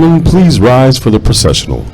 Please rise for the processional.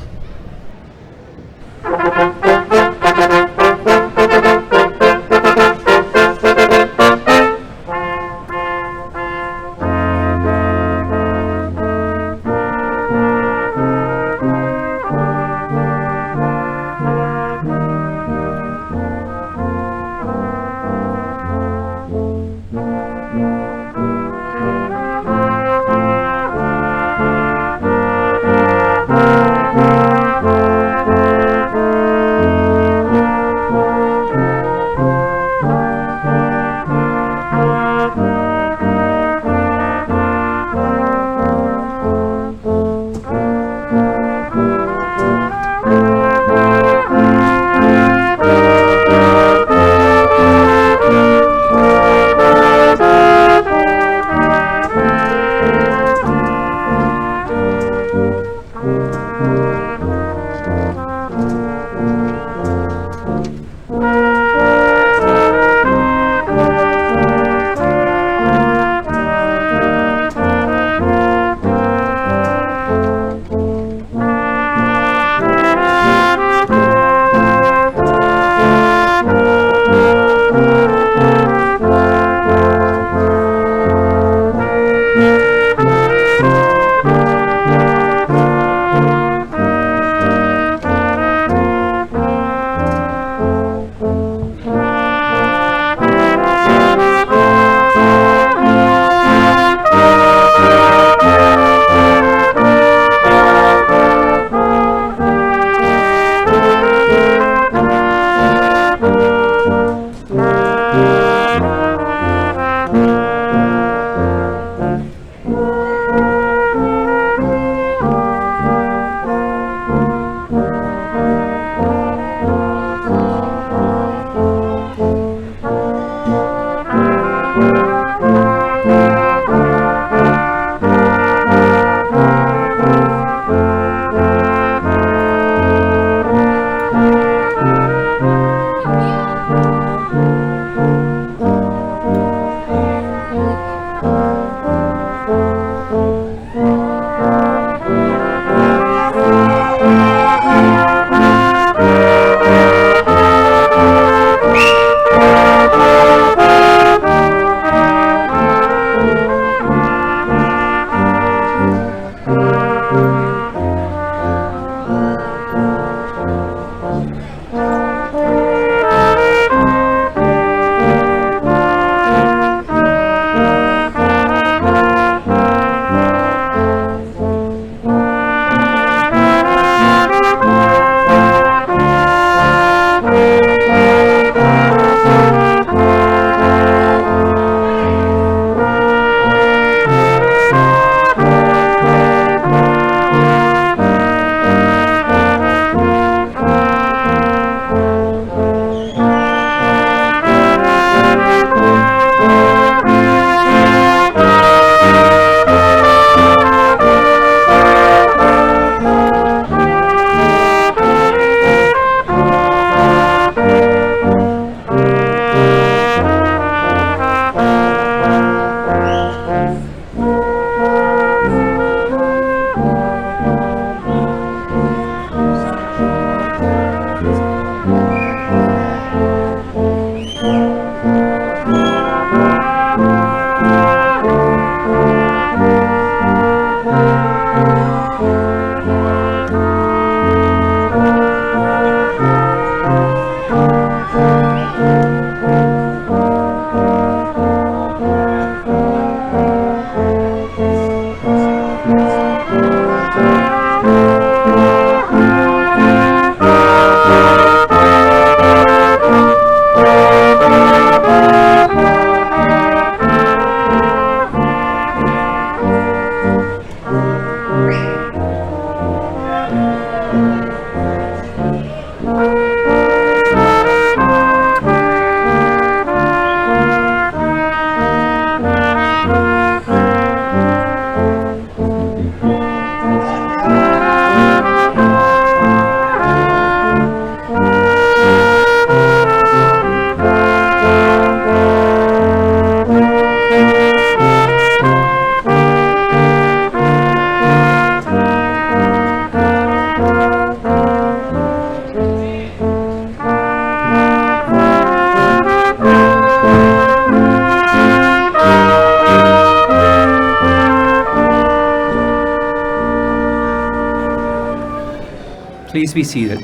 Please be seated.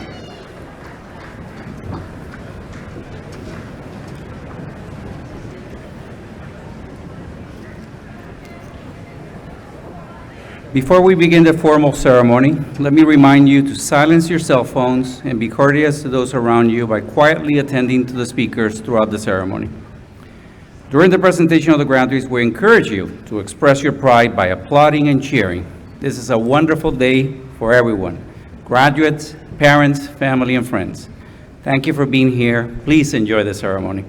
Before we begin the formal ceremony, let me remind you to silence your cell phones and be courteous to those around you by quietly attending to the speakers throughout the ceremony. During the presentation of the graduates, we encourage you to express your pride by applauding and cheering. This is a wonderful day for everyone, graduates, parents, family, and friends. Thank you for being here. Please enjoy the ceremony.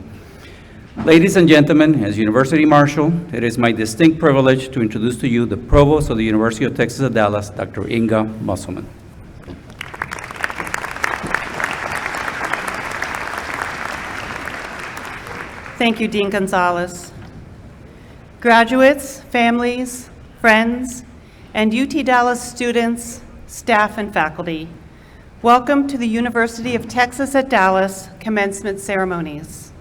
Ladies and gentlemen, as University Marshal, it is my distinct privilege to introduce to you the Provost of the University of Texas at Dallas, Dr. Inga Musselman. Thank you, Dean Gonzalez. Graduates, families, friends, and UT Dallas students, staff, and faculty, welcome to the University of Texas at Dallas commencement ceremonies.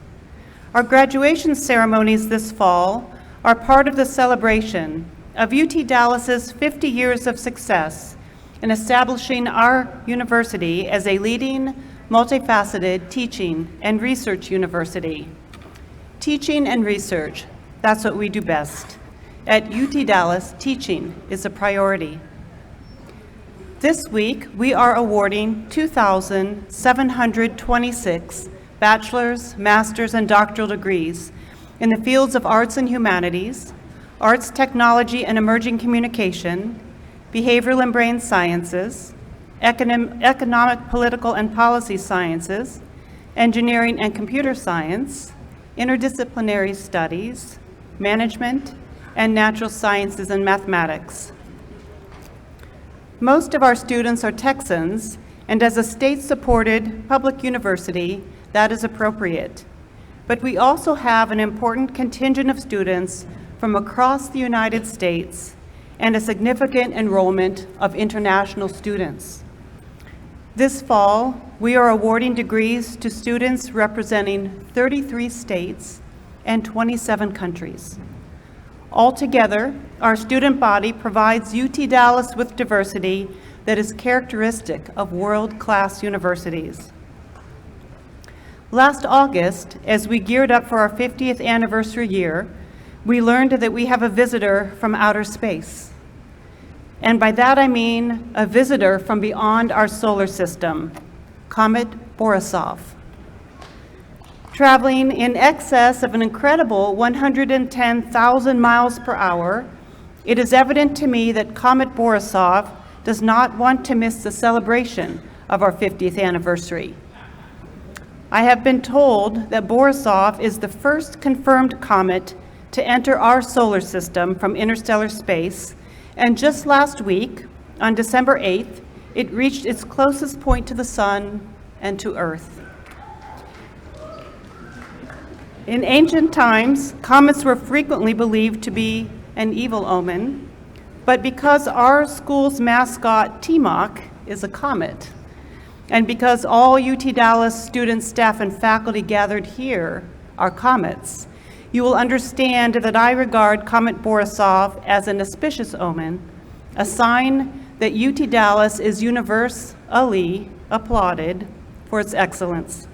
Our graduation ceremonies this fall are part of the celebration of UT Dallas's 50 years of success in establishing our university as a leading, multifaceted teaching and research university. Teaching and research, that's what we do best. At UT Dallas, teaching is a priority. This week, we are awarding 2,726 bachelor's, master's, and doctoral degrees in the fields of arts and humanities, arts, technology, and emerging communication, behavioral and brain sciences, economic, political, and policy sciences, engineering and computer science, interdisciplinary studies, management, and natural sciences and mathematics. Most of our students are Texans, and as a state-supported public university, that is appropriate. But we also have an important contingent of students from across the United States and a significant enrollment of international students. This fall, we are awarding degrees to students representing 33 states and 27 countries. Altogether, our student body provides UT Dallas with diversity that is characteristic of world-class universities. Last August, as we geared up for our 50th anniversary year, we learned that we have a visitor from outer space. And by that I mean a visitor from beyond our solar system, Comet Borisov. Traveling in excess of an incredible 110,000 miles per hour, it is evident to me that Comet Borisov does not want to miss the celebration of our 50th anniversary. I have been told that Borisov is the first confirmed comet to enter our solar system from interstellar space, and just last week, on December 8th, it reached its closest point to the sun and to Earth. In ancient times, comets were frequently believed to be an evil omen, but because our school's mascot, Timok, is a comet, and because all UT Dallas students, staff, and faculty gathered here are comets, you will understand that I regard Comet Borisov as an auspicious omen, a sign that UT Dallas is universally applauded for its excellence.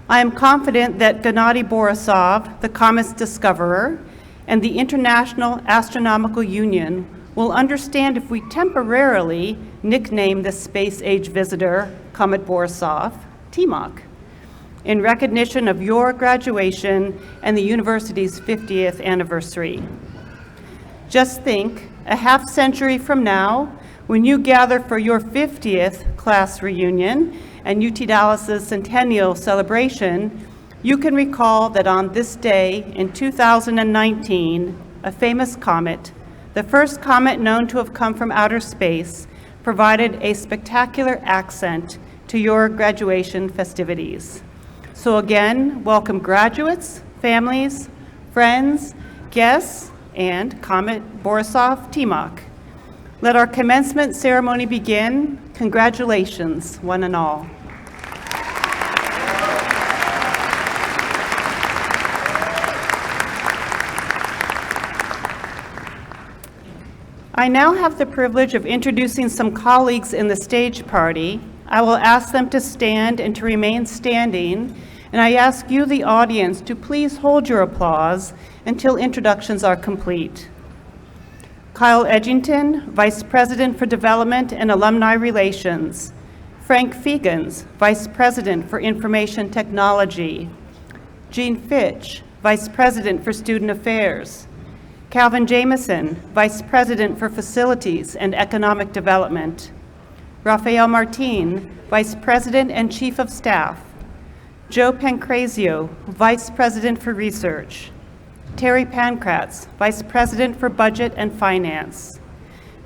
I am confident that Gennady Borisov, the comet's discoverer, and the International Astronomical Union will understand if we temporarily nickname this space-age visitor, Comet Borisov, Timok, in recognition of your graduation and the university's 50th anniversary. Just think, a half century from now, when you gather for your 50th class reunion and UT Dallas's centennial celebration, you can recall that on this day in 2019, a famous comet, the first comet known to have come from outer space, provided a spectacular accent to your graduation festivities. So again, welcome graduates, families, friends, guests, and Comet Borisov Timok. Let our commencement ceremony begin. Congratulations, one and all. I now have the privilege of introducing some colleagues in the stage party. I will ask them to stand and to remain standing, and I ask you, the audience, to please hold your applause until introductions are complete. Kyle Edgington, Vice President for Development and Alumni Relations. Frank Fegans, Vice President for Information Technology. Jean Fitch, Vice President for Student Affairs. Calvin Jameson, Vice President for Facilities and Economic Development. Rafael Martin, Vice President and Chief of Staff. Joe Pancrazio, Vice President for Research. Terry Pankratz, Vice President for Budget and Finance.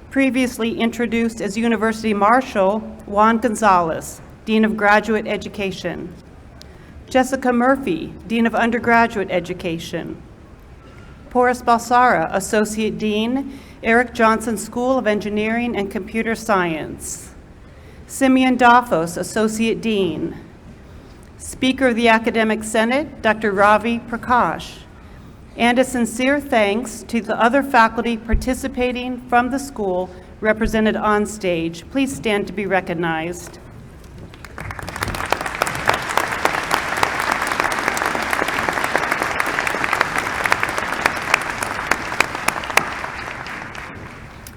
Previously introduced as University Marshal, Juan Gonzalez, Dean of Graduate Education. Jessica Murphy, Dean of Undergraduate Education. Porus Balsara, Associate Dean, Erik Jonsson School of Engineering and Computer Science. Simeon Dafos, Associate Dean. Speaker of the Academic Senate, Dr. Ravi Prakash. And a sincere thanks to the other faculty participating from the school represented on stage. Please stand to be recognized.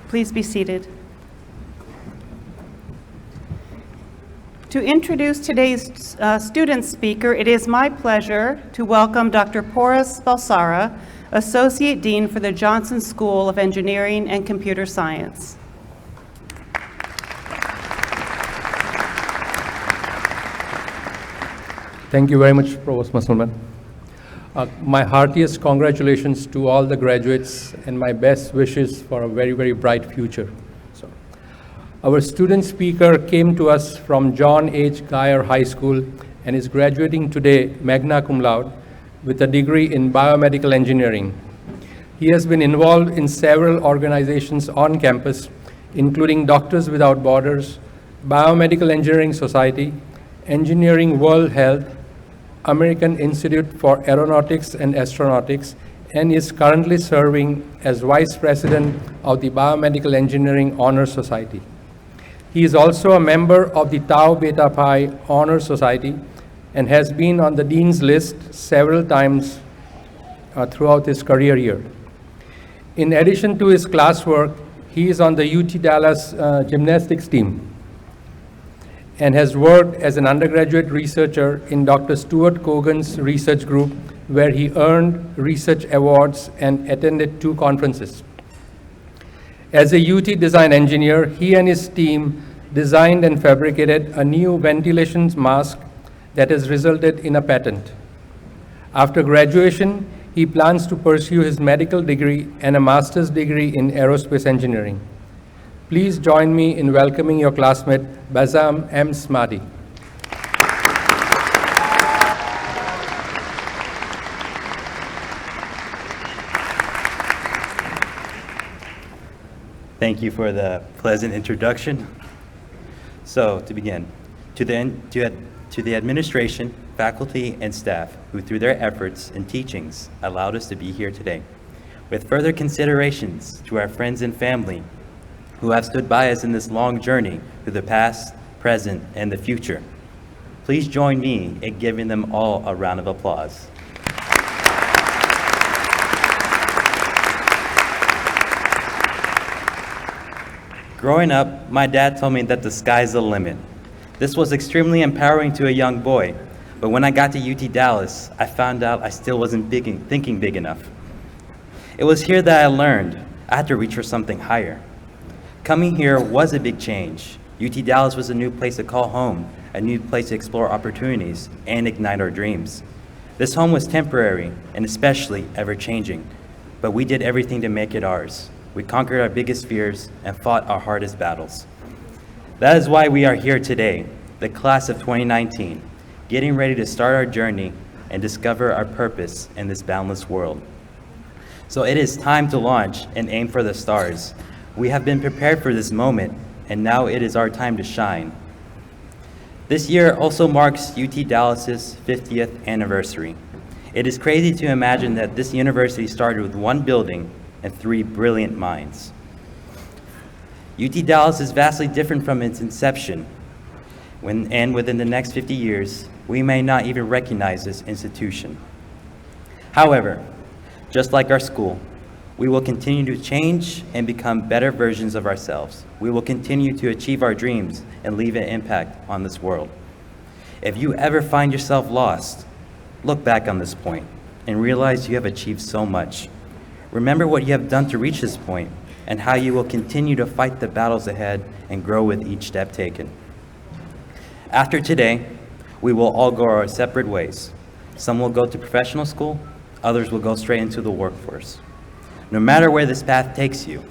Please be seated. To introduce today's student speaker, it is my pleasure to welcome Dr. Porus Balsara, Associate Dean for the Jonsson School of Engineering and Computer Science. Thank you very much, Provost Musselman. My heartiest congratulations to all the graduates and my best wishes for a very, very bright future. Our student speaker came to us from John H. Geyer High School and is graduating today magna cum laude with a degree in biomedical engineering. He has been involved in several organizations on campus, including Doctors Without Borders, Biomedical Engineering Society, Engineering World Health, American Institute for Aeronautics and Astronautics, and is currently serving as Vice President of the Biomedical Engineering Honor Society. He is also a member of the Tau Beta Pi Honor Society and has been on the Dean's list several times throughout his career year. In addition to his classwork, he is on the UT Dallas gymnastics team and has worked as an undergraduate researcher in Dr. Stuart Cogan's research group, where he earned research awards and attended 2 conferences. As a UT design engineer, he and his team designed and fabricated a new ventilation mask that has resulted in a patent. After graduation, he plans to pursue his medical degree and a master's degree in aerospace engineering. Please join me in welcoming your classmate, Bazam M. Smadi. Thank you for the pleasant introduction. So, to begin, to the administration, faculty, and staff who through their efforts and teachings allowed us to be here today. With further considerations to our friends and family who have stood by us in this long journey through the past, present, and the future. Please join me in giving them all a round of applause. Growing up, my dad told me that the sky's the limit. This was extremely empowering to a young boy, but when I got to UT Dallas, I found out I still wasn't thinking big enough. It was here that I learned I had to reach for something higher. Coming here was a big change. UT Dallas was a new place to call home, a new place to explore opportunities and ignite our dreams. This home was temporary and especially ever-changing, but we did everything to make it ours. We conquered our biggest fears and fought our hardest battles. That is why we are here today, the class of 2019, getting ready to start our journey and discover our purpose in this boundless world. So it is time to launch and aim for the stars. We have been prepared for this moment, and now it is our time to shine. This year also marks UT Dallas's 50th anniversary. It is crazy to imagine that this university started with one building and 3 brilliant minds. UT Dallas is vastly different from its inception, and within the next 50 years, we may not even recognize this institution. However, just like our school, we will continue to change and become better versions of ourselves. We will continue to achieve our dreams and leave an impact on this world. If you ever find yourself lost, look back on this point and realize you have achieved so much. Remember what you have done to reach this point and how you will continue to fight the battles ahead and grow with each step taken. After today, we will all go our separate ways. Some will go to professional school, others will go straight into the workforce. No matter where this path takes you,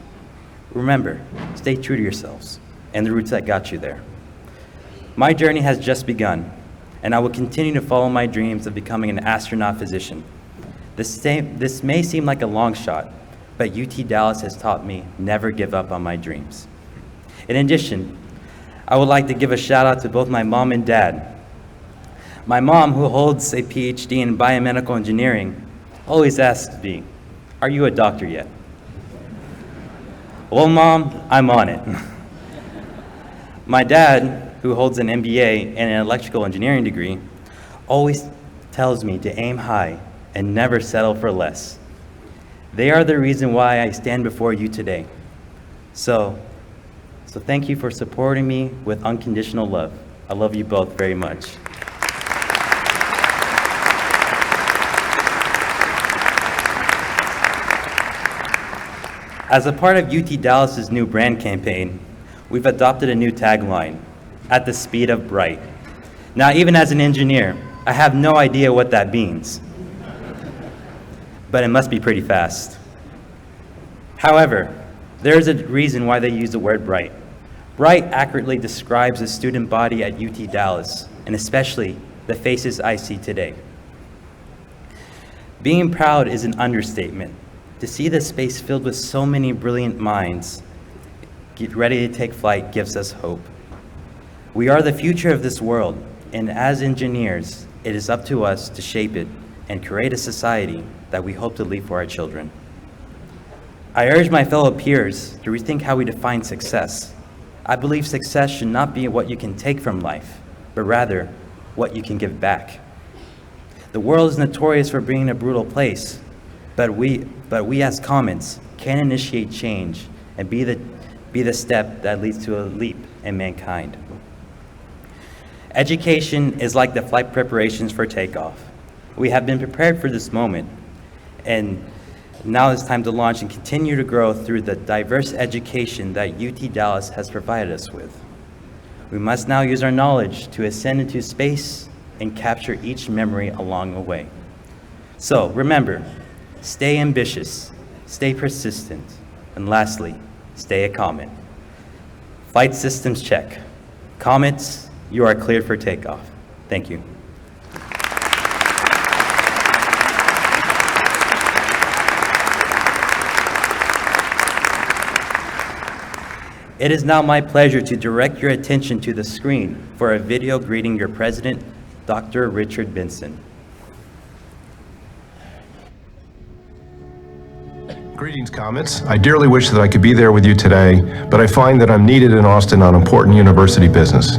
remember, stay true to yourselves and the roots that got you there. My journey has just begun, and I will continue to follow my dreams of becoming an astronaut physician. This may seem like a long shot, but UT Dallas has taught me never give up on my dreams. In addition, I would like to give a shout out to both my mom and dad. My mom, who holds a PhD in Biomedical Engineering, always asks me, "Are you a doctor yet?" Well, Mom, I'm on it. My dad, who holds an MBA and an electrical engineering degree, always tells me to aim high and never settle for less. They are the reason why I stand before you today. So thank you for supporting me with unconditional love. I love you both very much. As a part of UT Dallas's new brand campaign, we've adopted a new tagline, "At the speed of bright." Now, even as an engineer, I have no idea what that means, but it must be pretty fast. However, there is a reason why they use the word bright. Bright accurately describes the student body at UT Dallas, and especially the faces I see today. Being proud is an understatement. To see this space filled with so many brilliant minds get ready to take flight gives us hope. We are the future of this world, and as engineers, it is up to us to shape it and create a society that we hope to leave for our children. I urge my fellow peers to rethink how we define success. I believe success should not be what you can take from life, but rather what you can give back. The world is notorious for being a brutal place, but we as Comments can initiate change and be the step that leads to a leap in mankind. Education is like the flight preparations for takeoff. We have been prepared for this moment, and now it's time to launch and continue to grow through the diverse education that UT Dallas has provided us with. We must now use our knowledge to ascend into space and capture each memory along the way. So remember, stay ambitious, stay persistent, and lastly, stay a Comet. Flight systems check. Comets, you are cleared for takeoff. Thank you. It is now my pleasure to direct your attention to the screen for a video greeting your president, Dr. Richard Benson. Greetings, Comets. I dearly wish that I could be there with you today, but I find that I'm needed in Austin on important university business.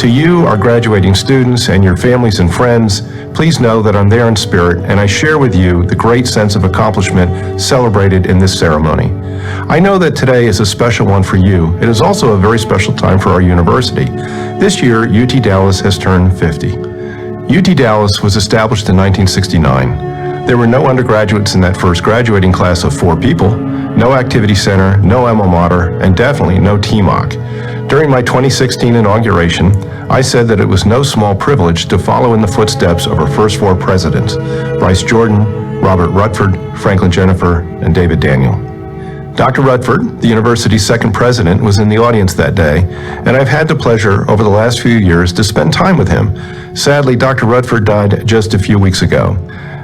To you, our graduating students, and your families and friends, please know that I'm there in spirit, and I share with you the great sense of accomplishment celebrated in this ceremony. I know that today is a special one for you. It is also a very special time for our university. This year, UT Dallas has turned 50. UT Dallas was established in 1969. There were no undergraduates in that first graduating class of 4 people, no activity center, no alma mater, and definitely no TMOC. During my 2016 inauguration, I said that it was no small privilege to follow in the footsteps of our first 4 presidents, Bryce Jordan, Robert Rutherford, Franklin Jennifer, and David Daniel. Dr. Rutherford, the university's second president, was in the audience that day, and I've had the pleasure over the last few years to spend time with him. Sadly, Dr. Rutherford died just a few weeks ago.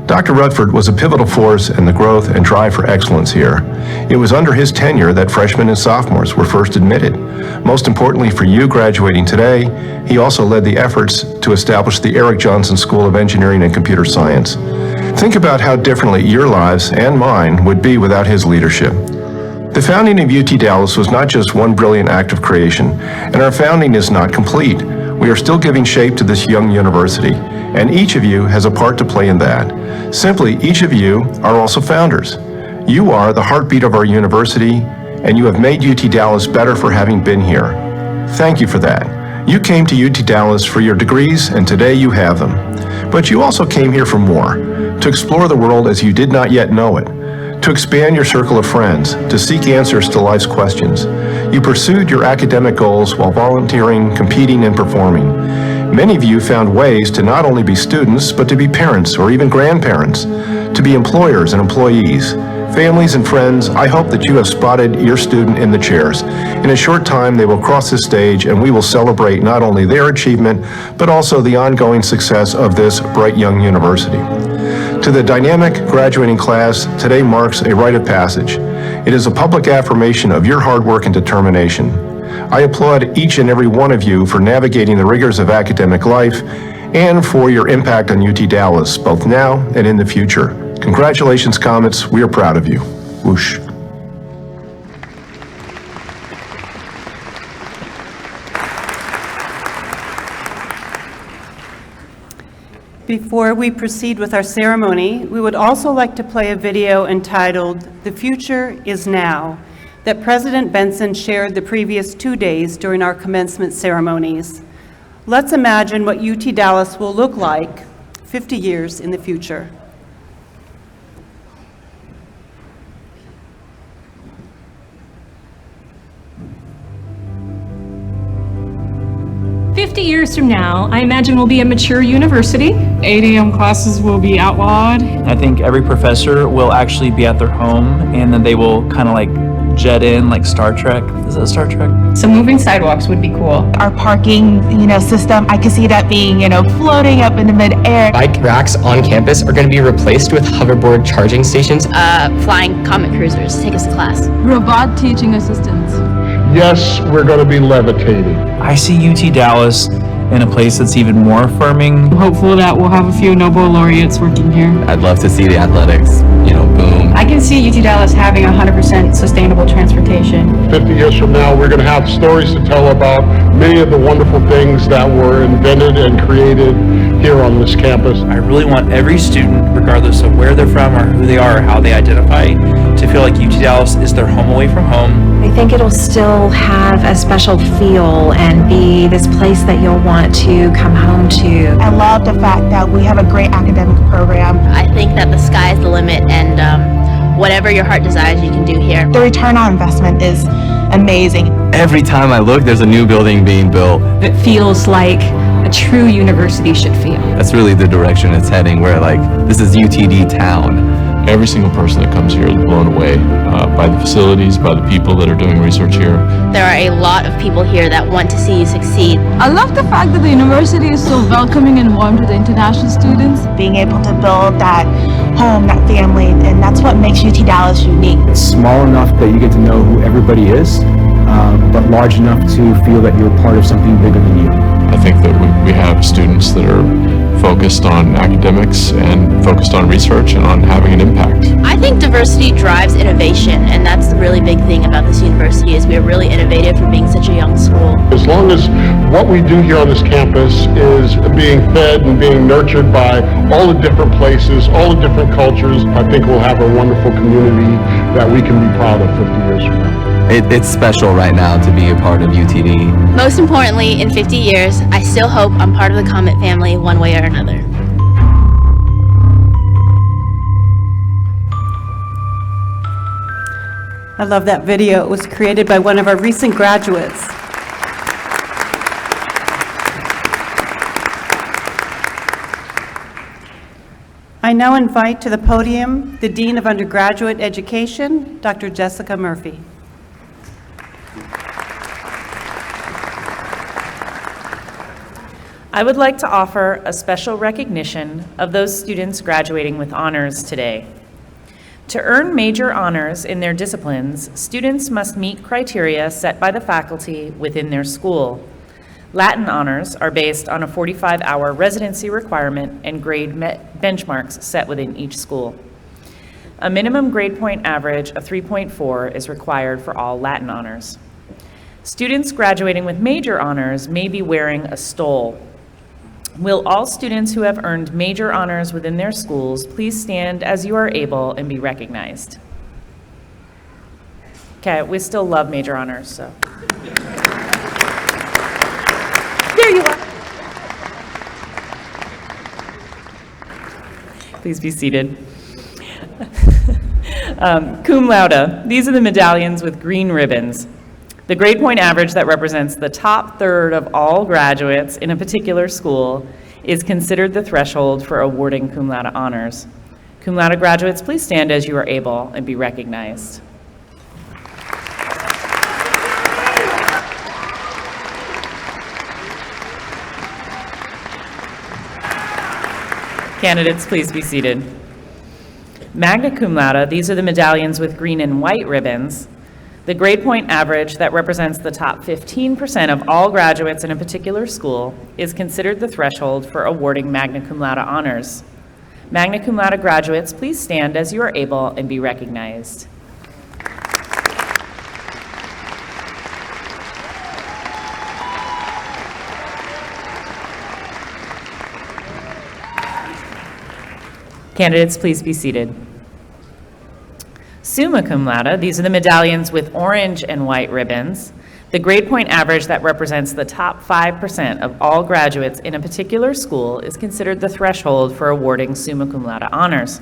Dr. Rutherford was a pivotal force in the growth and drive for excellence here. It was under his tenure that freshmen and sophomores were first admitted. Most importantly for you graduating today, he also led the efforts to establish the Erik Jonsson School of Engineering and Computer Science. Think about how differently your lives and mine would be without his leadership. The founding of UT Dallas was not just one brilliant act of creation, and our founding is not complete. We are still giving shape to this young university, and each of you has a part to play in that. Simply, each of you are also founders. You are the heartbeat of our university, and you have made UT Dallas better for having been here. Thank you for that. You came to UT Dallas for your degrees, and today you have them. But you also came here for more, to explore the world as you did not yet know it, to expand your circle of friends, to seek answers to life's questions. You pursued your academic goals while volunteering, competing, and performing. Many of you found ways to not only be students, but to be parents or even grandparents, to be employers and employees. Families and friends, I hope that you have spotted your student in the chairs. In a short time, they will cross the stage and we will celebrate not only their achievement, but also the ongoing success of this bright young university. To the dynamic graduating class, today marks a rite of passage. It is a public affirmation of your hard work and determination. I applaud each and every one of you for navigating the rigors of academic life and for your impact on UT Dallas, both now and in the future. Congratulations, Comets. We are proud of you. Whoosh. Before we proceed with our ceremony, we would also like to play a video entitled "The Future is Now" that President Benson shared the previous 2 days during our commencement ceremonies. Let's imagine what UT Dallas will look like 50 years in the future. 50 years from now, I imagine we'll be a mature university. 8 a.m. classes will be outlawed. I think every professor will actually be at their home, and then they will kind of like jet in like Star Trek. Is that Star Trek? So moving sidewalks would be cool. Our parking, system, I could see that being, floating up in the midair. Bike racks on campus are going to be replaced with hoverboard charging stations. Flying comet cruisers, take us to class. Robot teaching assistants. Yes, we're going to be levitating. I see UT Dallas in a place that's even more affirming. Hopefully that we'll have a few Nobel laureates working here. I'd love to see the athletics, boom. I can see UT Dallas having 100% sustainable transportation. 50 years from now, we're going to have stories to tell about many of the wonderful things that were invented and created here on this campus. I really want every student, regardless of where they're from or who they are or how they identify, to feel like UT Dallas is their home away from home. I think it'll still have a special feel and be this place that you'll want to come home to. I love the fact that we have a great academic program. I think that the sky is the limit, and whatever your heart desires, you can do here. The return on investment is amazing. Every time I look, there's a new building being built. It feels like a true university should feel. That's really the direction it's heading, where this is UTD town. Every single person that comes here is blown away by the facilities, by the people that are doing research here. There are a lot of people here that want to see you succeed. I love the fact that the university is so welcoming and warm to the international students. Being able to build that home, that family, and that's what makes UT Dallas unique. It's small enough that you get to know who everybody is, but large enough to feel that you're part of something bigger than you. I think that we have students that are focused on academics and focused on research and on having an impact. I think diversity drives innovation, and that's the really big thing about this university is we're really innovative for being such a young school. As long as what we do here on this campus is being fed and being nurtured by all the different places, all the different cultures, I think we'll have a wonderful community that we can be proud of 50 years from now. It's special right now to be a part of UTD. Most importantly, in 50 years, I still hope I'm part of the Comet family one way or another. I love that video. It was created by one of our recent graduates. I now invite to the podium the Dean of Undergraduate Education, Dr. Jessica Murphy. I would like to offer a special recognition of those students graduating with honors today. To earn major honors in their disciplines, students must meet criteria set by the faculty within their school. Latin honors are based on a 45-hour residency requirement and grade benchmarks set within each school. A minimum grade point average of 3.4 is required for all Latin honors. Students graduating with major honors may be wearing a stole. Will all students who have earned major honors within their schools please stand as you are able and be recognized? Okay, we still love major honors, so. There you are. Please be seated. Cum laude, these are the medallions with green ribbons. The grade point average that represents the top third of all graduates in a particular school is considered the threshold for awarding cum laude honors. Cum laude graduates, please stand as you are able and be recognized. Candidates, please be seated. Magna cum laude, these are the medallions with green and white ribbons. The grade point average that represents the top 15% of all graduates in a particular school is considered the threshold for awarding magna cum laude honors. Magna cum laude graduates, please stand as you are able and be recognized. Candidates, please be seated. Summa cum laude, these are the medallions with orange and white ribbons. The grade point average that represents the top 5% of all graduates in a particular school is considered the threshold for awarding summa cum laude honors.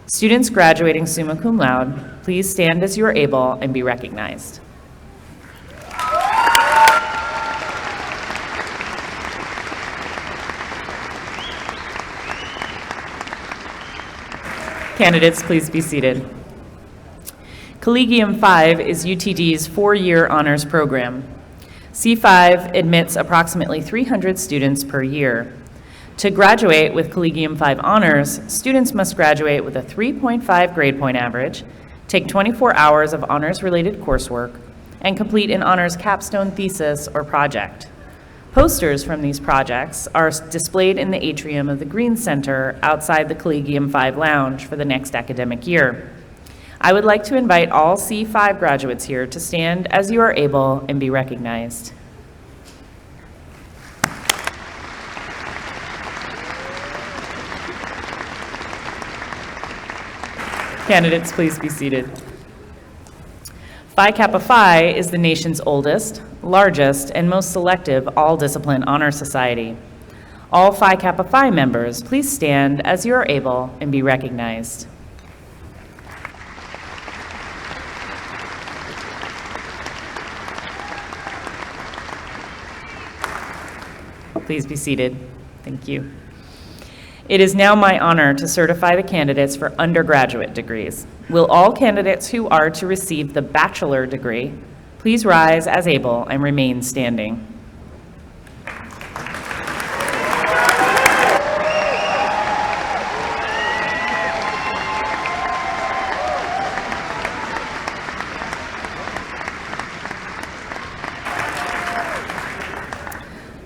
Students graduating summa cum laude, please stand as you are able and be recognized. Candidates, please be seated. Collegium 5 is UTD's 4-year honors program. C5 admits approximately 300 students per year. To graduate with Collegium 5 honors, students must graduate with a 3.5 grade point average, take 24 hours of honors-related coursework, and complete an honors capstone thesis or project. Posters from these projects are displayed in the atrium of the Green Center outside the Collegium 5 lounge for the next academic year. I would like to invite all C5 graduates here to stand as you are able and be recognized. Candidates, please be seated. Phi Kappa Phi is the nation's oldest, largest, and most selective all-discipline honor society. All Phi Kappa Phi members, please stand as you are able and be recognized. Please be seated. Thank you. It is now my honor to certify the candidates for undergraduate degrees. Will all candidates who are to receive the bachelor degree please rise as able and remain standing.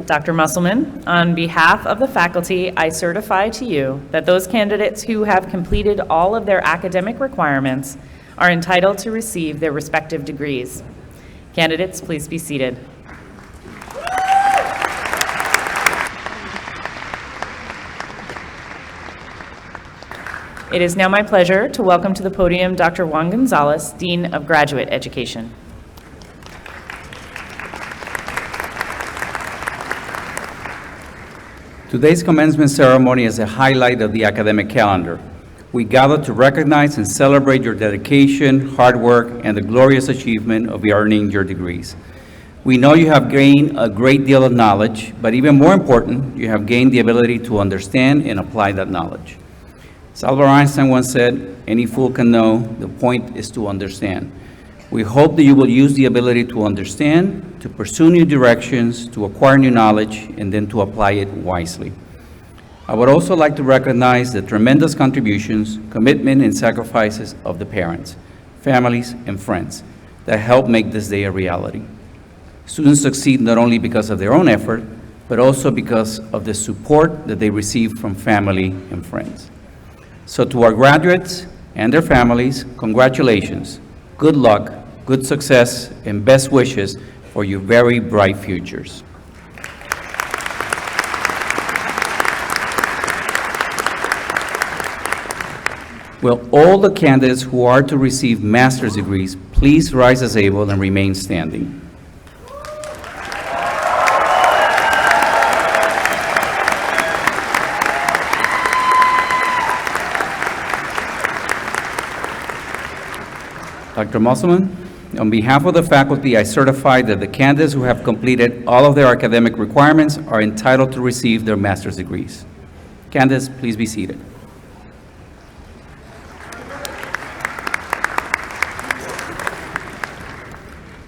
Dr. Musselman, on behalf of the faculty, I certify to you that those candidates who have completed all of their academic requirements are entitled to receive their respective degrees. Candidates, please be seated. It is now my pleasure to welcome to the podium Dr. Juan Gonzalez, Dean of Graduate Education. Today's commencement ceremony is a highlight of the academic calendar. We gather to recognize and celebrate your dedication, hard work, and the glorious achievement of earning your degrees. We know you have gained a great deal of knowledge, but even more important, you have gained the ability to understand and apply that knowledge. As Albert Einstein once said, any fool can know, the point is to understand. We hope that you will use the ability to understand, to pursue new directions, to acquire new knowledge, and then to apply it wisely. I would also like to recognize the tremendous contributions, commitment, and sacrifices of the parents, families, and friends that help make this day a reality. Students succeed not only because of their own effort, but also because of the support that they receive from family and friends. So to our graduates, and their families, congratulations, good luck, good success, and best wishes for your very bright futures. Will all the candidates who are to receive master's degrees please rise as able and remain standing? Dr. Musselman, on behalf of the faculty, I certify that the candidates who have completed all of their academic requirements are entitled to receive their master's degrees. Candidates, please be seated.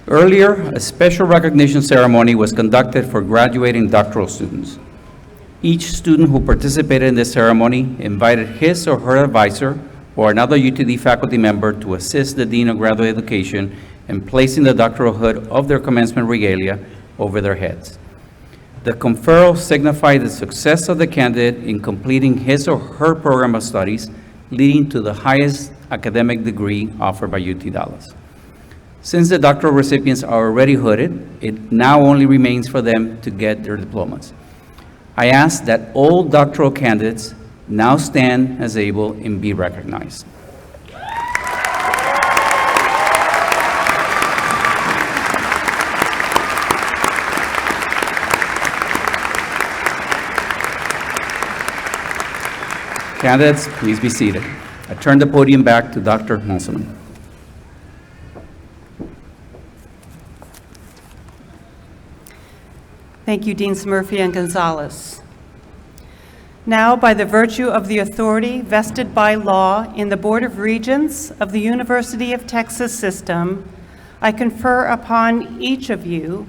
Earlier, a special recognition ceremony was conducted for graduating doctoral students. Each student who participated in this ceremony invited his or her advisor or another UTD faculty member to assist the Dean of Graduate Education in placing the doctoral hood of their commencement regalia over their heads. The conferral signified the success of the candidate in completing his or her program of studies, leading to the highest academic degree offered by UT Dallas. Since the doctoral recipients are already hooded, it now only remains for them to get their diplomas. I ask that all doctoral candidates now stand as able and be recognized. Candidates, please be seated. I turn the podium back to Dr. Jonsson. Thank you, Deans Murphy and Gonzalez. Now, by the virtue of the authority vested by law in the Board of Regents of the University of Texas System, I confer upon each of you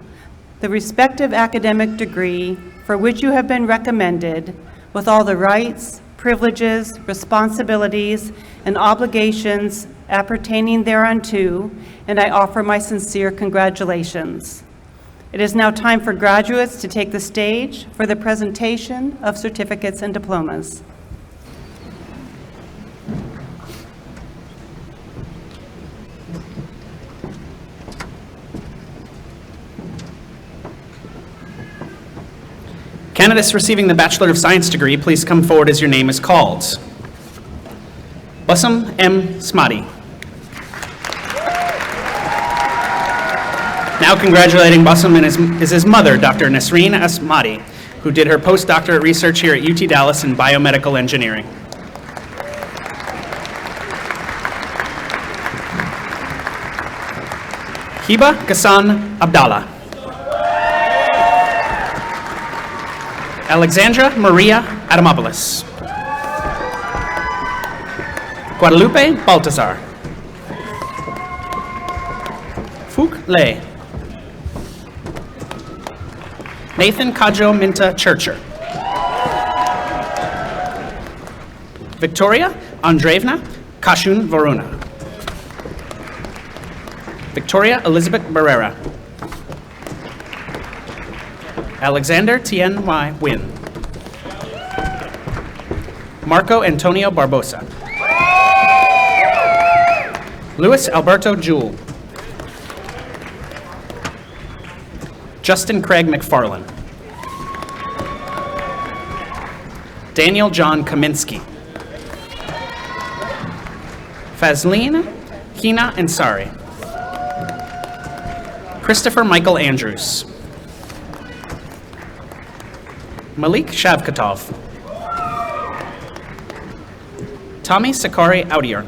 the respective academic degree for which you have been recommended, with all the rights, privileges, responsibilities, and obligations appertaining thereunto, and I offer my sincere congratulations. It is now time for graduates to take the stage for the presentation of certificates and diplomas. Candidates receiving the Bachelor of Science degree, please come forward as your name is called. Bassam M. Smadi. Now congratulating Bassam is his mother, Dr. Nasreen Asmadi, who did her postdoctorate research here at UT Dallas in Biomedical Engineering. Hiba Ghassan Abdallah. Alexandra Maria Adamopoulos. Guadalupe Baltazar. Fook Le. Nathan Kajo Minta Churcher. Victoria Andreevna Kashun Varuna. Victoria Elizabeth Barrera. Alexander Tien Y. Win. Marco Antonio Barbosa. Luis Alberto Jewell. Justin Craig McFarland. Daniel John Kaminsky. Fazleen Hina Ansari. Christopher Michael Andrews. Malik Shavkatov. Tommy Sakari Audier.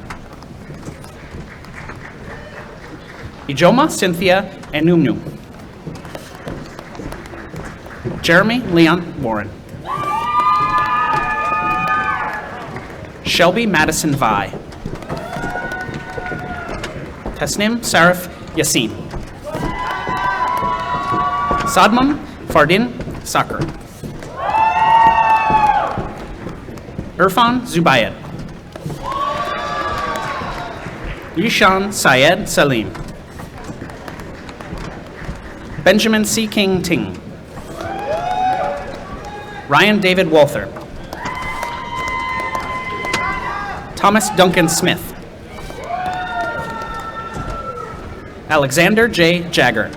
Ijoma Cynthia Enumnu. Jeremy Leon Warren. Shelby Madison Vi. Tasnim Sarif Yassin. Sadman Fardin Sakar. Irfan Zubayed. Yishan Syed Salim. Benjamin C. King Ting. Ryan David Walther. Thomas Duncan Smith. Alexander J. Jagger.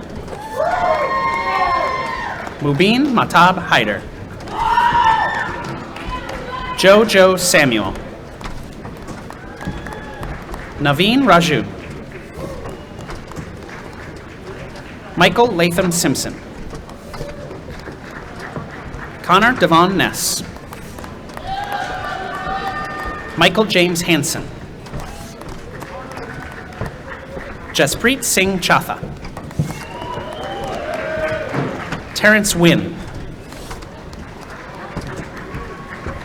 Mubin Matab Haider. Joe Samuel. Naveen Raju. Michael Latham Simpson. Connor Devon Ness. Michael James Hansen. Jaspreet Singh Chatha. Terrence Wynn.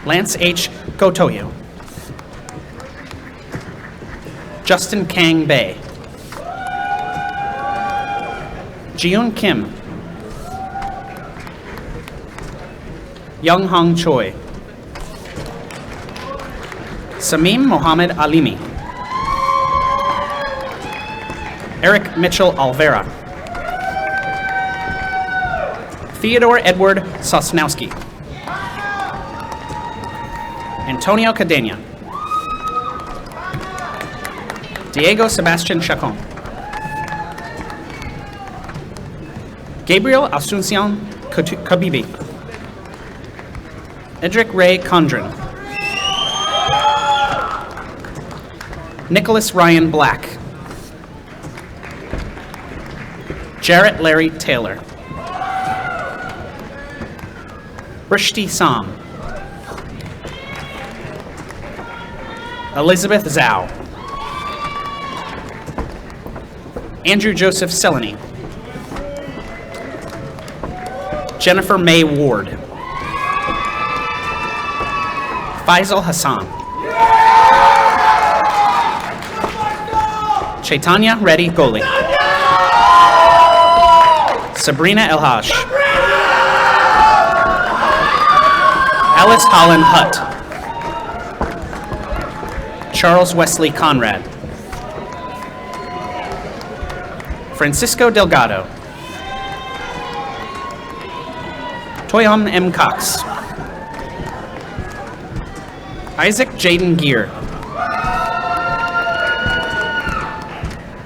Lance H. Gotoyo. Justin Kang Bay. Jiyoon Kim. Young Hong Choi. Samim Mohammed Alimi. Erik Mitchell Alvera. Theodore Edward Sosnowski. Antonio Cadena. Diego Sebastian Chacon. Gabriel Asuncion Kabibi. Edric Ray Condren. Nicholas Ryan Black. Jarrett Larry Taylor. Brishti Sam. Elizabeth Zhao. Andrew Joseph Seleny. Jennifer May Ward. Faisal Hassan. Chaitanya Reddy Goli. Sabrina Elhaj. Alice Holland Hutt. Charles Wesley Conrad. Francisco Delgado. Toyon M. Cox. Isaac Jaden Gear.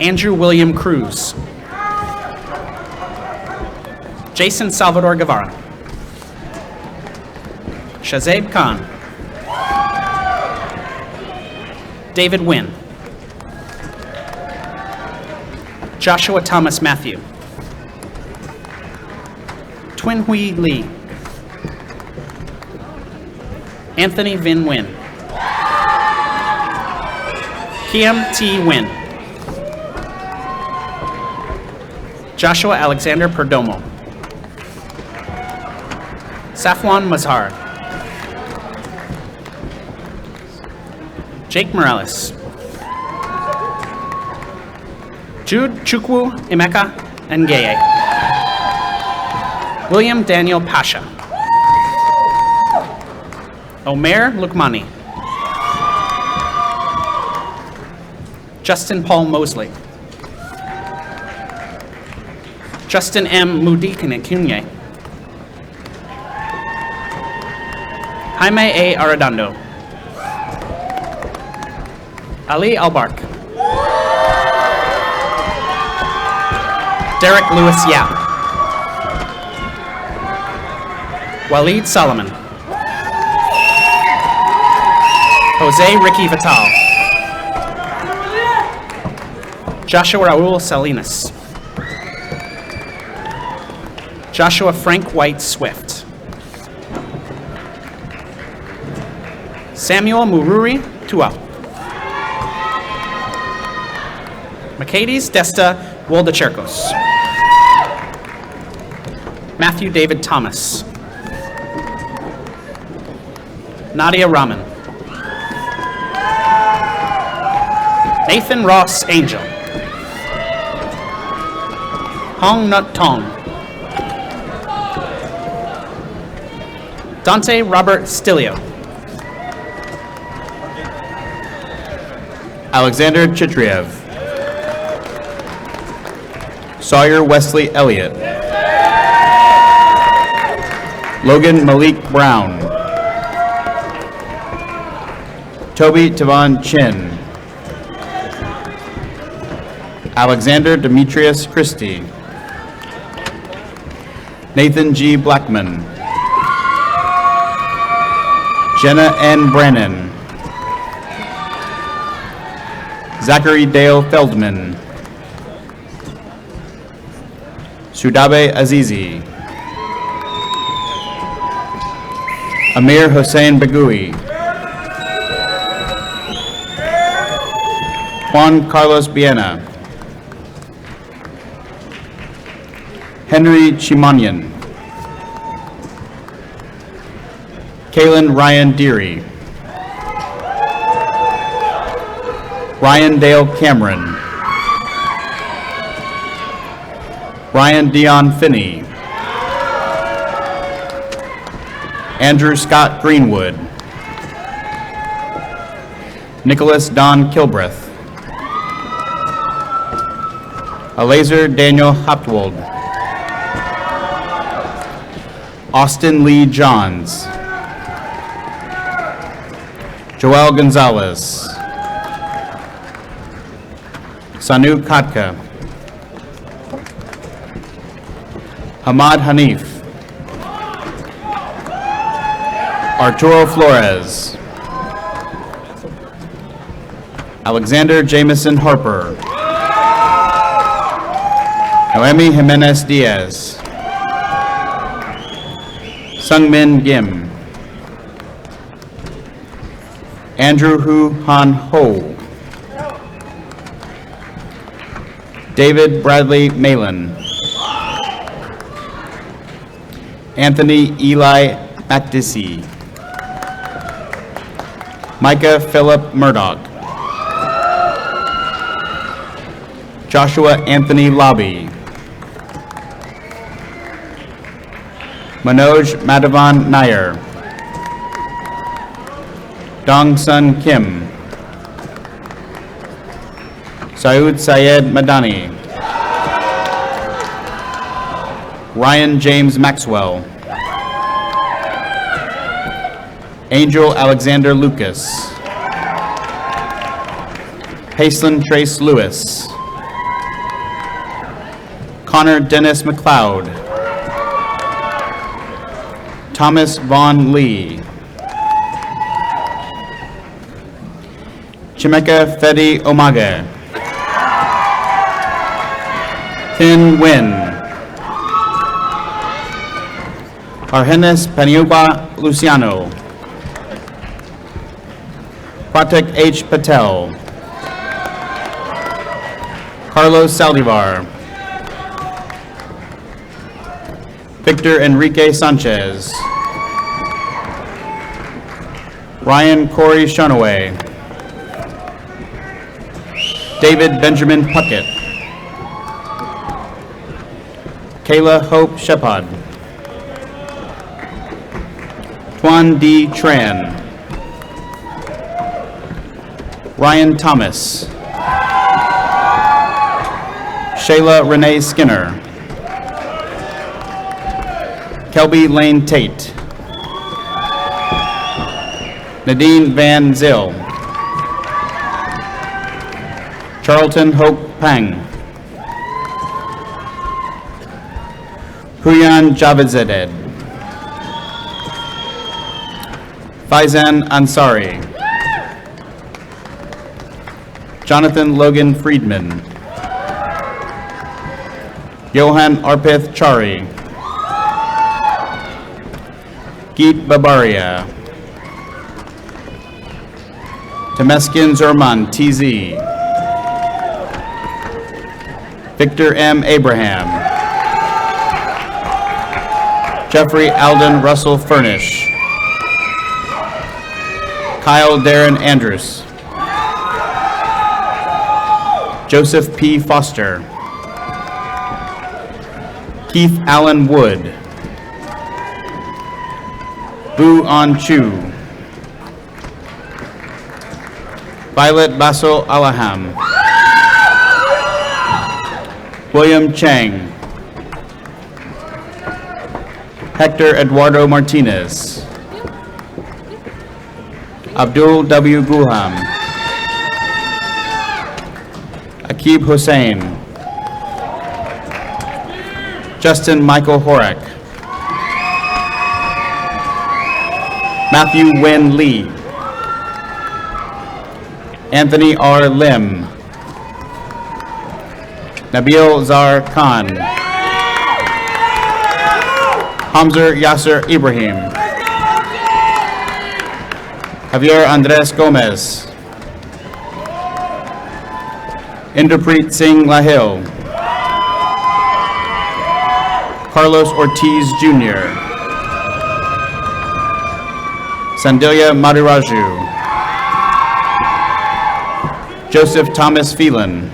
Andrew William Cruz. Jason Salvador Guevara. Shazeb Khan. David Wynn. Joshua Thomas Matthew. Twin Hui Lee. Anthony Vin Wynn. Kiam T. Wynn. Joshua Alexander Perdomo. Safwan Mazhar. Jake Morales. Jude Chukwu Emeka Ngeye. William Daniel Pasha. Omer Lukmani. Justin Paul Mosley. Justin M. Mudikine. Jaime A. Arredondo. Ali Albark. Derek Lewis Yap. Waleed Solomon. Jose Ricky Vital. Joshua Raul Salinas. Joshua Frank White Swift. Samuel Mururi Tua. Mercedes Desta Woldacherkos. Matthew David Thomas. Nadia Rahman. Nathan Ross Angel. Hong Nut Tong. Dante Robert Stilio. Alexander Chitriev. Sawyer Wesley Elliott. Logan Malik Brown. Toby Tavon Chin. Alexander Demetrius Christie. Nathan G. Blackman. Jenna N. Brannon. Zachary Dale Feldman. Sudabe Azizi. Amir Hossein Begui. Juan Carlos Biena. Henry Chimanian. Kaylin Ryan Deary. Ryan Dale Cameron. Ryan Dion Finney. Andrew Scott Greenwood. Nicholas Don Kilbreth. Alazer Daniel Hoptwold. Austin Lee Johns. Joel Gonzalez. Sanu Katka. Hamad Hanif. Arturo Flores. Alexander Jameson Harper. Noemi Jimenez Diaz. Sungmin Kim. Andrew Hu Han Ho. David Bradley Malin. Anthony Eli Macdissy. Micah Philip Murdoch. Joshua Anthony Lobby. Manoj Madhavan Nair. Dong Sun Kim. Saud Syed Madani. Ryan James Maxwell. Angel Alexander Lucas. Haslin Trace Lewis. Connor Dennis McLeod. Thomas Vaughn Lee. Chimeka Fedi Omage. Tin Win. Argenis Paniuba Luciano. Pratik H. Patel. Carlos Saldivar. Victor Enrique Sanchez. Ryan Corey Shunaway. David Benjamin Puckett. Kayla Hope Shepard. Tuan D. Tran. Ryan Thomas. Shayla Renee Skinner. Kelby Lane Tate. Nadine Van Zyl. Charlton Hope Pang. Huyan Javedzadeh. Faizan Ansari. Jonathan Logan Friedman. Johan Arpith Chari. Geet Babaria. Temeskin Zerman TZ. Victor M. Abraham. Jeffrey Alden Russell Furnish. Kyle Darren Andrews. Joseph P. Foster. Keith Allen Wood. Bu An Chu. Violet Basso Alaham. William Chang. Hector Eduardo Martinez. Abdul W. Gulham. Shakib Hussain. Justin Michael Horek. Matthew Wynn Lee. Anthony R. Lim. Nabil Zar Khan. Hamza Yasser Ibrahim. Javier Andres Gomez. Inderpreet Singh Lahil. Carlos Ortiz Jr. Sandelia Madiraju. Joseph Thomas Phelan.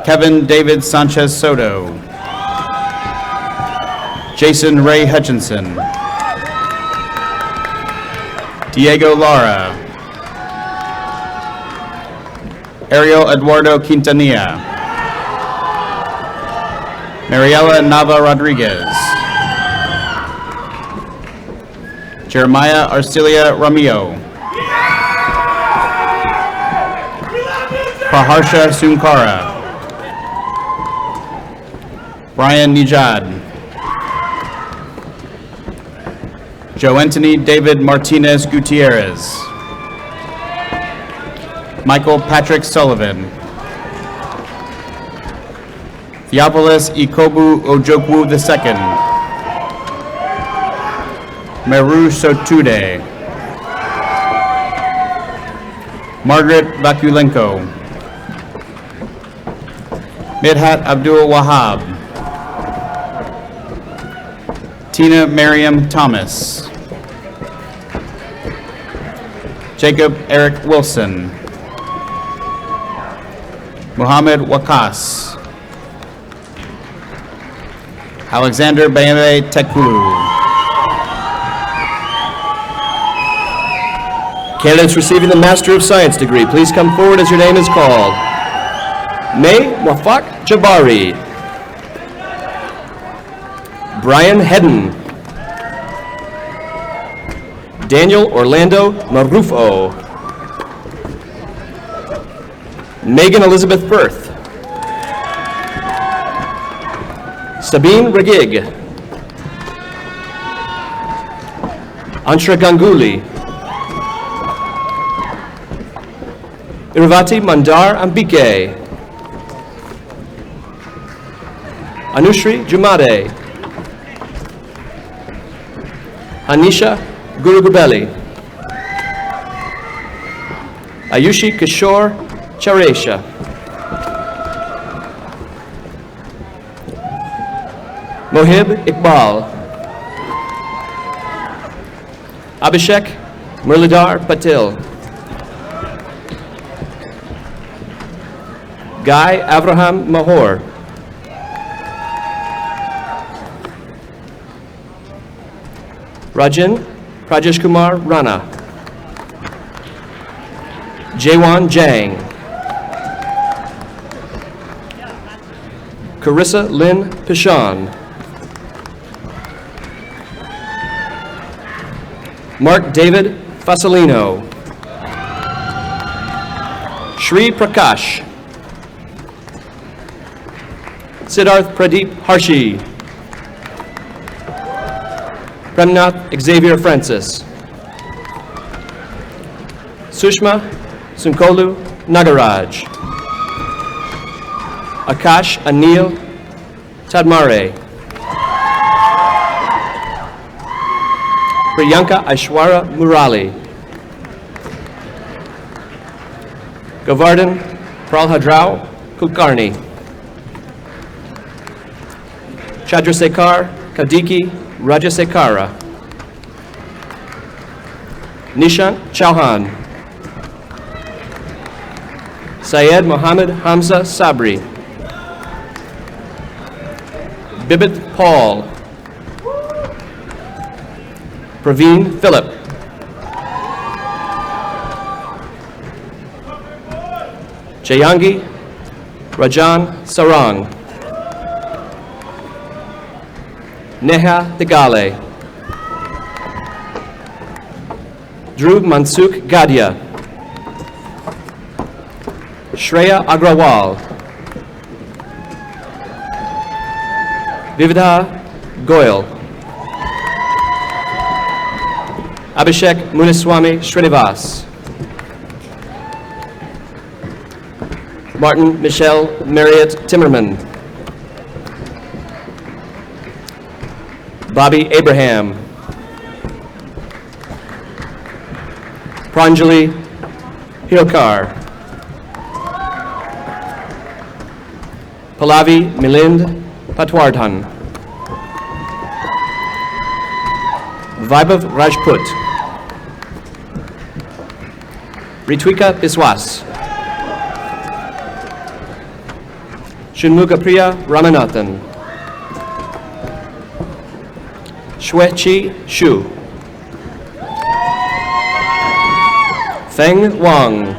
Kevin David Sanchez Soto. Jason Ray Hutchinson. Diego Lara. Ariel Eduardo Quintanilla. Mariela Nava Rodriguez. Jeremiah Arcilia Ramillo. Praharsha Sunkara. Brian Nijad. Joe Anthony David Martinez Gutierrez. Michael Patrick Sullivan. Theopolis Ikobu Ojokwu II. Meru Sotude. Margaret Vakulenko. Midhat Abdul Wahab. Tina Miriam Thomas. Jacob Eric Wilson. Muhammad Wakas. Alexander Bayame Tekulu. Candidates receiving the Master of Science degree, please come forward as your name is called. May Wafak Jabari. Brian Hedden. Daniel Orlando Marufo. Megan Elizabeth Firth. Sabine Regig. Anshra Ganguly. Irvati Mandar Ambike. Anushri Jumade. Anisha Gurugubeli. Ayushi Kishore Charesha. Mohib Iqbal. Abhishek Murlidhar Patil. Guy Avraham Mahor. Rajan Rajesh Kumar Rana. Jaewon Jang. Carissa Lynn Pishon. Mark David Fasolino. Shri Prakash. Siddharth Pradeep Harshi. Premnath Xavier Francis. Sushma Sunkolu Nagaraj. Akash Anil Tadmare. Priyanka Aishwara Murali. Govardhan Pralhadrao Kulkarni. Chandrasekhar Kadiki Rajasekhara. Nishant Chauhan. Syed Mohammed Hamza Sabri. Bibit Paul. Praveen Philip. Jayangi Rajan Sarang. Neha Thigale. Dhruv Mansukh Gadia. Shreya Agrawal. Vividha Goyal. Abhishek Muniswamy Srinivas. Martin Michelle Marriott Timmerman. Bobby Abraham. Pranjali Hirokar. Pallavi Milind Patwardhan. Vaibhav Rajput. Ritwika Biswas. Shunmugapriya Ramanathan. Shue-Chi Shu. Feng Wang.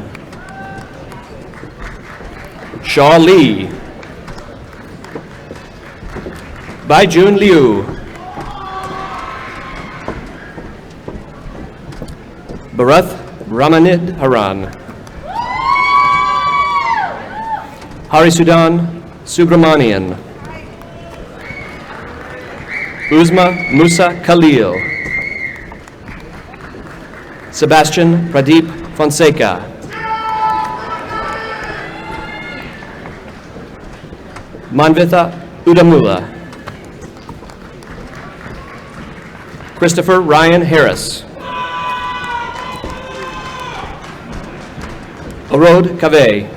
Shaw Lee. Baijun Liu. Bharath Ramanidharan. Harisudan Subramanian. Uzma Musa Khalil. Sebastian Pradeep Fonseca. Manvitha Udamula. Christopher Ryan Harris. Arod Kaveh.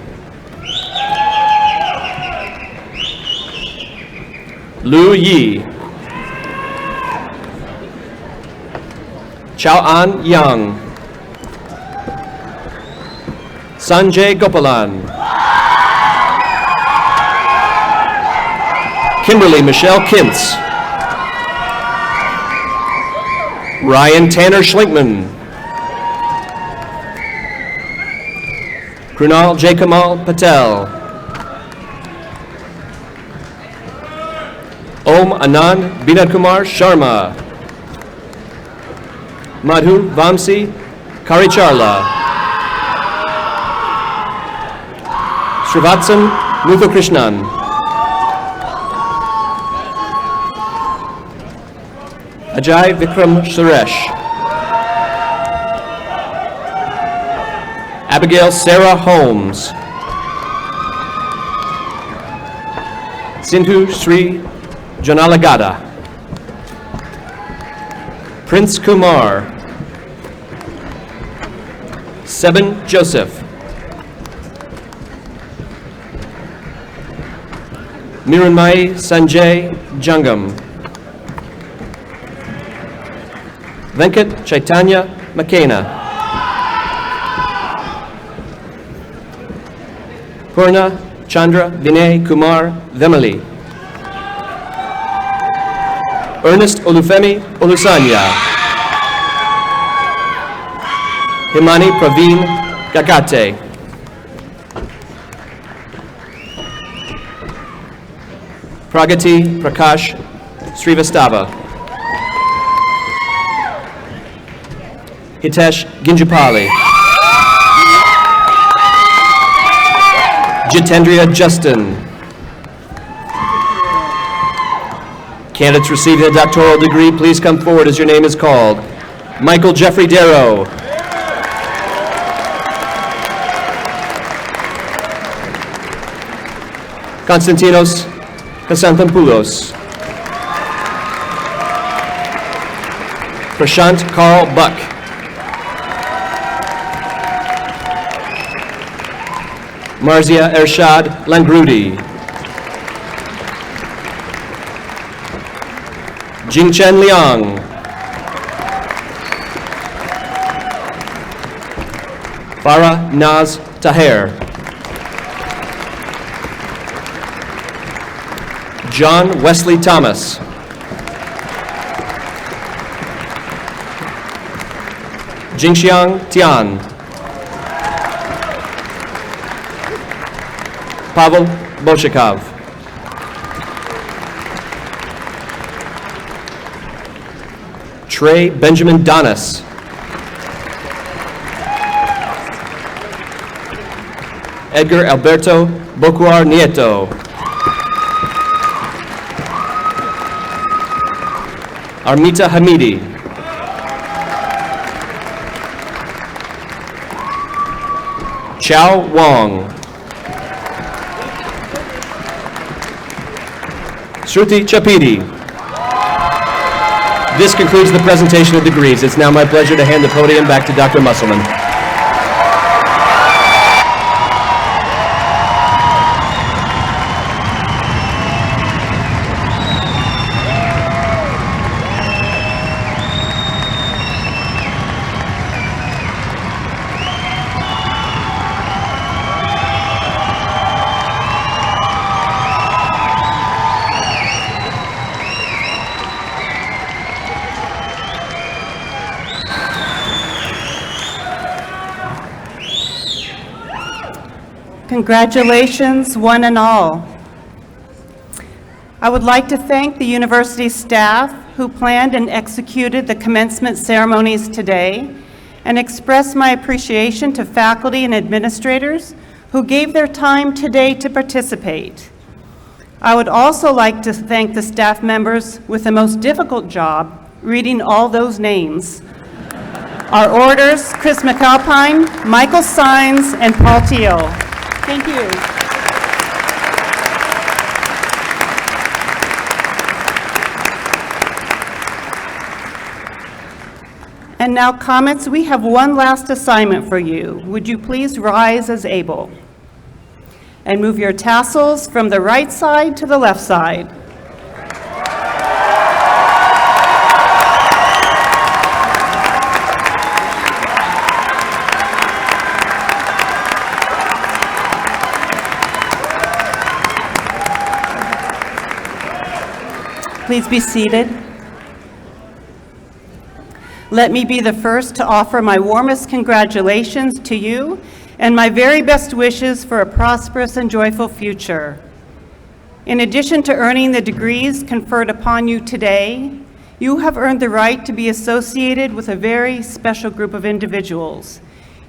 Lu Yi. Chao An Yang. Sanjay Gopalan. Kimberly Michelle Kintz. Ryan Tanner Schlinkman. Krunal J. Kamal Patel. Om Anand Binod Kumar Sharma. Madhu Vamsi Karicharla. Srivatsan Muthukrishnan. Ajay Vikram Suresh. Abigail Sarah Holmes. Sindhu Sri Janalagada. Prince Kumar. Seben Joseph. Miranmai Sanjay Jungam. Venkat Chaitanya McKenna. Purna Chandra Vinay Kumar Vemali. Ernest Olufemi Olusanya. Himani Praveen Gagate. Pragati Prakash Srivastava. Hitesh Ginjapali. Jitendria Justin. Candidates receiving a doctoral degree, please come forward as your name is called. Michael Jeffrey Darrow. Konstantinos Kasantampoulos. Prashant Carl Buck. Marzia Ershad Langrudi. Jingchen Liang. Farah Naz Taher. John Wesley Thomas. Jingxiang Tian. Pavel Bolshakov. Trey Benjamin Donis. Edgar Alberto Bocuar Nieto. Armita Hamidi. Chao Wong. Shruti Chapidi. This concludes the presentation of degrees. It's now my pleasure to hand the podium back to Dr. Musselman. Congratulations, one and all. I would like to thank the university staff who planned and executed the commencement ceremonies today, and express my appreciation to faculty and administrators who gave their time today to participate. I would also like to thank the staff members with the most difficult job, reading all those names. Our orders, Chris McAlpine, Michael Sines, and Paul Teal. Thank you. And now, comments, we have one last assignment for you. Would you please rise as able? And move your tassels from the right side to the left side. Please be seated. Let me be the first to offer my warmest congratulations to you and my very best wishes for a prosperous and joyful future. In addition to earning the degrees conferred upon you today, you have earned the right to be associated with a very special group of individuals.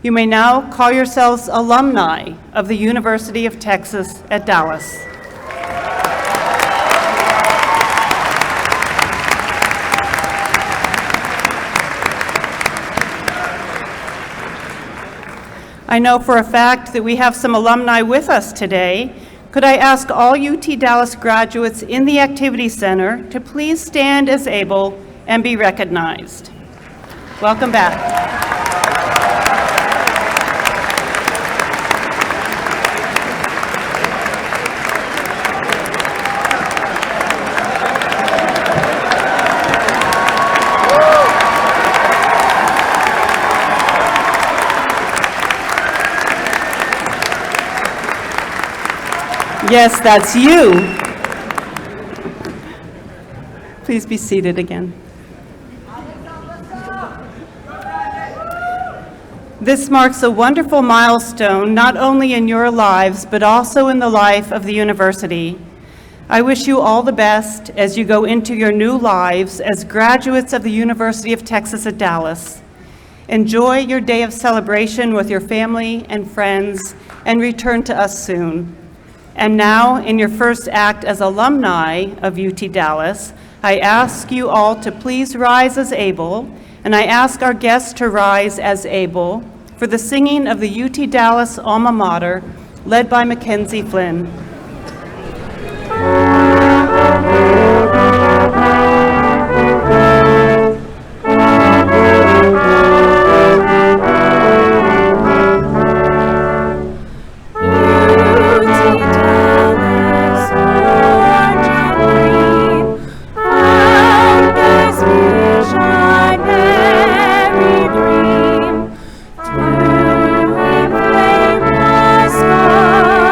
You may now call yourselves alumni of the University of Texas at Dallas. I know for a fact that we have some alumni with us today. Could I ask all UT Dallas graduates in the Activity Center to please stand as able and be recognized. Welcome back. Yes, that's you. Please be seated again. This marks a wonderful milestone, not only in your lives, but also in the life of the university. I wish you all the best as you go into your new lives as graduates of the University of Texas at Dallas. Enjoy your day of celebration with your family and friends, and return to us soon. And now, in your first act as alumni of UT Dallas, I ask you all to please rise as able, and I ask our guests to rise as able for the singing of the UT Dallas alma mater, led by Mackenzie Flynn.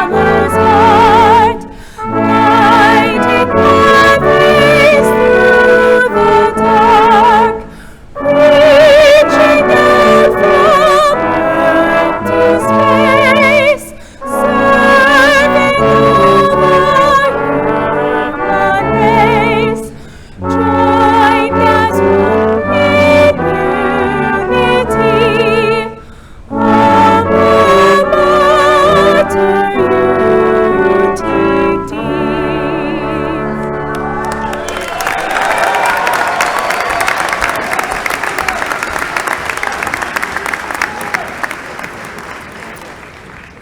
Scholars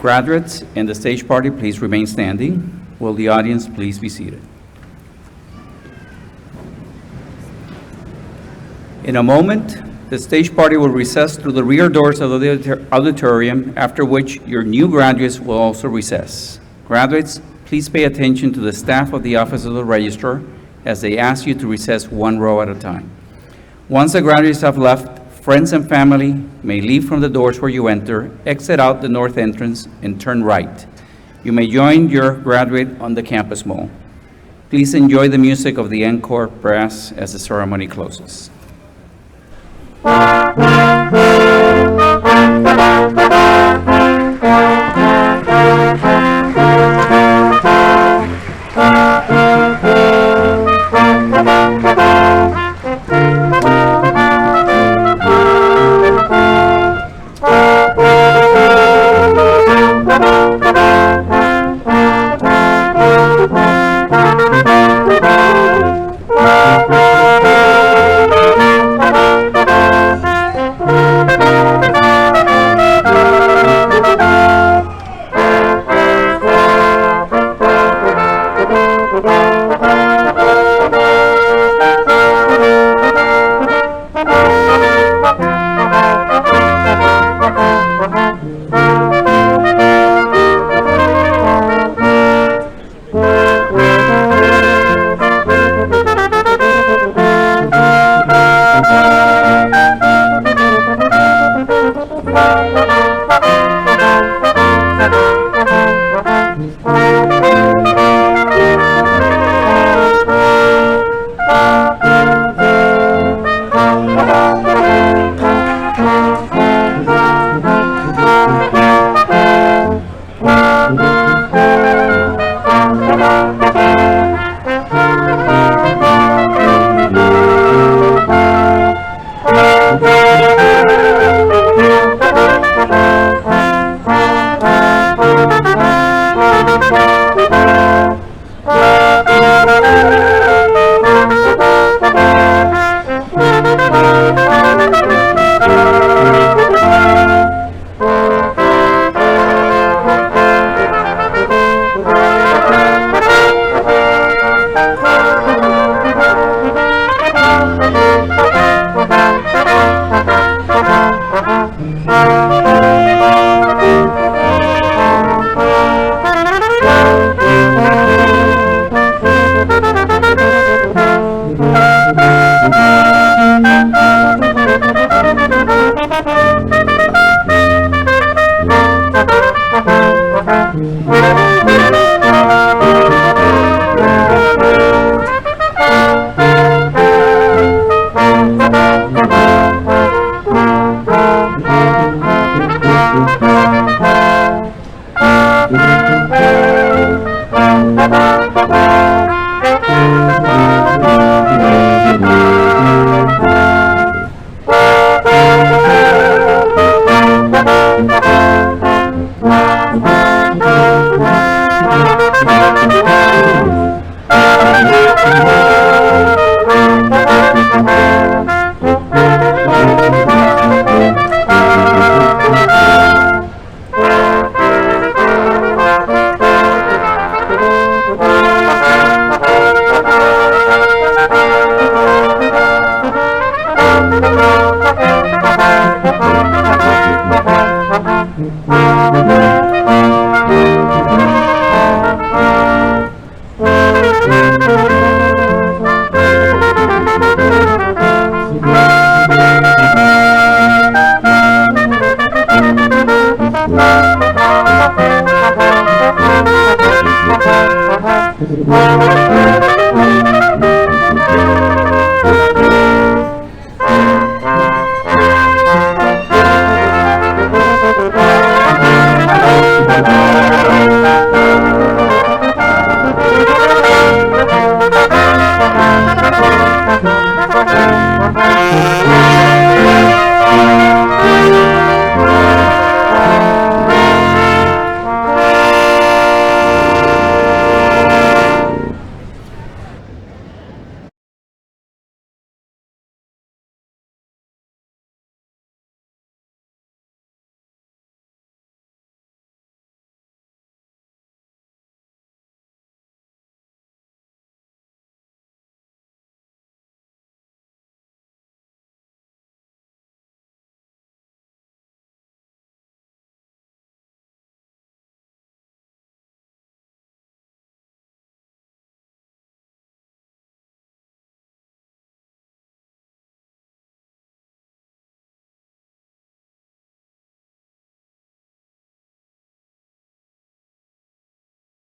Graduates and the stage party, please remain standing. Will the audience please be seated? In a moment, the stage party will recess through the rear doors of the auditorium, after which your new graduates will also recess. Graduates, please pay attention to the staff of the Office of the Registrar as they ask you to recess one row at a time. Once the graduates have left, friends and family may leave from the doors where you enter, exit out the north entrance, and turn right. You may join your graduate on the campus mall. Please enjoy the music of the encore brass as the ceremony closes.